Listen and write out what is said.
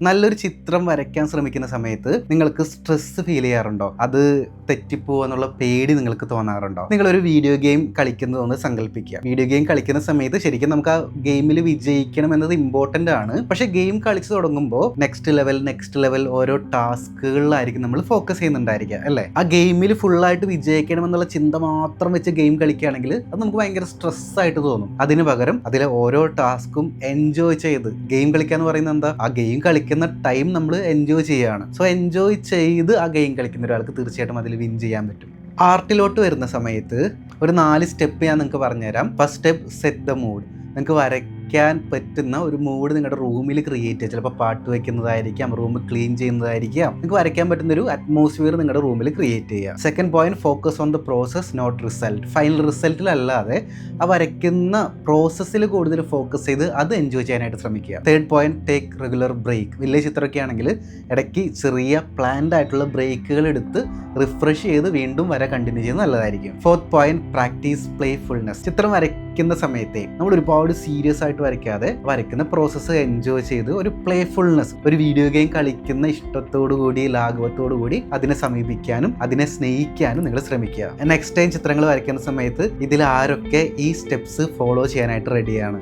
നല്ലൊരു ചിത്രം വരയ്ക്കാൻ ശ്രമിക്കുന്ന സമയത്ത് നിങ്ങൾക്ക് സ്ട്രെസ് ഫീൽ ചെയ്യാറുണ്ടോ? അത് തെറ്റിപ്പോവെന്നുള്ള പേടി നിങ്ങൾക്ക് തോന്നാറുണ്ടോ? നിങ്ങളൊരു വീഡിയോ ഗെയിം കളിക്കുന്നതെന്ന് സങ്കല്പിക്കുക. വീഡിയോ ഗെയിം കളിക്കുന്ന സമയത്ത് ശരിക്കും നമുക്ക് ആ ഗെയിമിൽ വിജയിക്കണം എന്നത് ഇമ്പോർട്ടൻ്റ് ആണ്. പക്ഷേ ഗെയിം കളിച്ചു തുടങ്ങുമ്പോൾ നെക്സ്റ്റ് ലെവൽ ഓരോ ടാസ്കുകളിലായിരിക്കും നമ്മൾ ഫോക്കസ് ചെയ്യുന്നുണ്ടായിരിക്കുക അല്ലേ? ആ ഗെയിമിൽ ഫുള്ളായിട്ട് വിജയിക്കണം എന്നുള്ള ചിന്ത മാത്രം വെച്ച് ഗെയിം കളിക്കുകയാണെങ്കിൽ അത് നമുക്ക് ഭയങ്കര സ്ട്രെസ്സായിട്ട് തോന്നും. അതിന് പകരം അതിലെ ഓരോ ടാസ്കും എൻജോയ് ചെയ്ത് ഗെയിം കളിക്കുക എന്ന് പറയുന്നത് എന്താ? ആ ഗെയിം കളിക്കുന്ന ടൈം നമ്മൾ എൻജോയ് ചെയ്യുകയാണ്. സോ എൻജോയ് ചെയ്ത് ആ ഗെയിം കളിക്കുന്ന ഒരാൾക്ക് തീർച്ചയായിട്ടും അതിൽ വിൻ ചെയ്യാൻ പറ്റും. ആർട്ടിലോട്ട് വരുന്ന സമയത്ത് ഒരു 4 സ്റ്റെപ്പ് ഞാൻ നിങ്ങൾക്ക് പറഞ്ഞുതരാം. First step, set the mood. നിങ്ങൾക്ക് വരയ്ക്കാൻ പറ്റുന്ന ഒരു മൂഡ് നിങ്ങളുടെ റൂമിൽ ക്രിയേറ്റ് ചെയ്യുക. ചിലപ്പോൾ പാട്ട് വയ്ക്കുന്നതായിരിക്കാം, റൂം ക്ലീൻ ചെയ്യുന്നതായിരിക്കാം. നിങ്ങൾക്ക് വരയ്ക്കാൻ പറ്റുന്ന ഒരു അറ്റ്മോസ്ഫിയർ നിങ്ങളുടെ റൂമിൽ ക്രിയേറ്റ് ചെയ്യുക. Second point, focus on the process not result. Final റിസൾട്ടിലല്ലാതെ ആ വരയ്ക്കുന്ന പ്രോസസ്സിൽ കൂടുതൽ ഫോക്കസ് ചെയ്ത് അത് എൻജോയ് ചെയ്യാനായിട്ട് ശ്രമിക്കുക. Third point, take regular break. വലിയ ചിത്രമൊക്കെ ആണെങ്കിൽ ഇടയ്ക്ക് ചെറിയ പ്ലാൻഡ് ആയിട്ടുള്ള ബ്രേക്കുകൾ എടുത്ത് റിഫ്രഷ് ചെയ്ത് വീണ്ടും വര കണ്ടിന്യൂ ചെയ്യുന്നത് നല്ലതായിരിക്കും. Fourth point, practice playfulness. ചിത്രം വരയ്ക്കുന്ന സമയത്തെ നമ്മൾ ഒരുപാട് സീരിയസ് ആയിട്ട് വരയ്ക്കാതെ വരയ്ക്കുന്ന പ്രോസസ്സ് എൻജോയ് ചെയ്ത് ഒരു പ്ലേഫുൾനെസ്, ഒരു വീഡിയോ ഗെയിം കളിക്കുന്ന ഇഷ്ടത്തോടു കൂടി, ലാഘവത്തോടു കൂടി അതിനെ സമീപിക്കാനും അതിനെ സ്നേഹിക്കാനും നിങ്ങൾ ശ്രമിക്കുക. നെക്സ്റ്റ് ടൈം ചിത്രങ്ങൾ വരയ്ക്കുന്ന സമയത്ത് ഇതിൽ ആരൊക്കെ ഈ സ്റ്റെപ്സ് ഫോളോ ചെയ്യാനായിട്ട് റെഡിയാണ്?